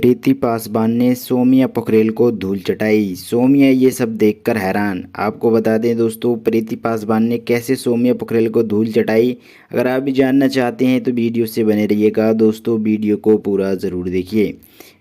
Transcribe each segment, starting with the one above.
प्रीति पासवान ने सौम्या पोखरेल को धूल चटाई। सौम्या ये सब देखकर हैरान। आपको बता दें दोस्तों, प्रीति पासवान ने कैसे सौम्या पोखरेल को धूल चटाई। अगर आप भी जानना चाहते हैं तो वीडियो से बने रहिएगा दोस्तों, वीडियो को पूरा ज़रूर देखिए।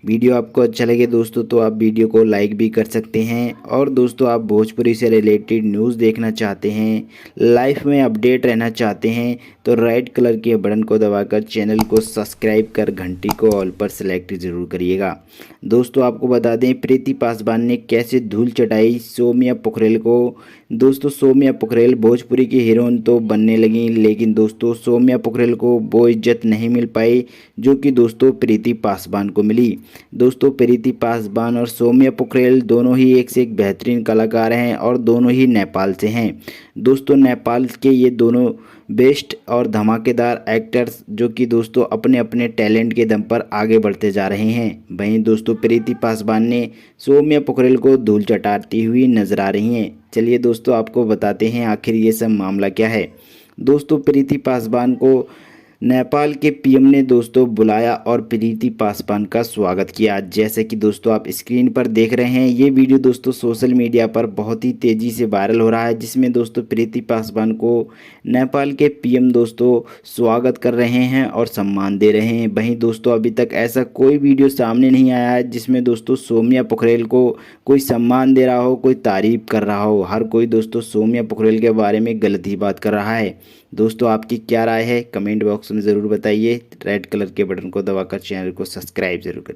वीडियो आपको अच्छा लगे दोस्तों तो आप वीडियो को लाइक भी कर सकते हैं। और दोस्तों, आप भोजपुरी से रिलेटेड न्यूज़ देखना चाहते हैं, लाइफ में अपडेट रहना चाहते हैं तो रेड कलर के बटन को दबाकर चैनल को सब्सक्राइब कर घंटी को ऑल पर सेलेक्ट ज़रूर करिएगा। दोस्तों, आपको बता दें प्रीति पासवान ने कैसे धूल चटाई सौम्या पोखरेल को। दोस्तों, सौम्या पोखरेल भोजपुरी की हीरोइन तो बनने लगी, लेकिन दोस्तों सौम्या पोखरेल को वो इज्जत नहीं मिल पाई जो कि दोस्तों प्रीति पासवान को मिली। दोस्तों, प्रीति पासवान और सौम्या पोखरेल दोनों ही एक से एक बेहतरीन कलाकार हैं और दोनों ही नेपाल से हैं। दोस्तों, नेपाल के ये दोनों बेस्ट और धमाकेदार एक्टर्स जो कि दोस्तों अपने अपने टैलेंट के दम पर आगे बढ़ते जा रहे हैं। वहीं दोस्तों प्रीति पासवान ने सौम्या पोखरेल को धूल चटाती हुई नजर आ रही हैं। चलिए दोस्तों, आपको बताते हैं आखिर ये सब मामला क्या है। दोस्तों, प्रीति पासवान को नेपाल के पीएम ने दोस्तों बुलाया और प्रीति पासवान का स्वागत किया। जैसे कि दोस्तों आप स्क्रीन पर देख रहे हैं, ये वीडियो दोस्तों सोशल मीडिया पर बहुत ही तेज़ी से वायरल हो रहा है, जिसमें दोस्तों प्रीति पासवान को नेपाल के पीएम दोस्तों स्वागत कर रहे हैं और सम्मान दे रहे हैं। वहीं दोस्तों अभी तक ऐसा कोई वीडियो सामने नहीं आया है जिसमें दोस्तों सौम्या पोखरेल को कोई सम्मान दे रहा हो, कोई तारीफ कर रहा हो। हर कोई दोस्तों सौम्या पोखरेल के बारे में गलत ही बात कर रहा है। दोस्तों, आपकी क्या राय है कमेंट बॉक्स में ज़रूर बताइए। रेड कलर के बटन को दबाकर चैनल को सब्सक्राइब जरूर करिए।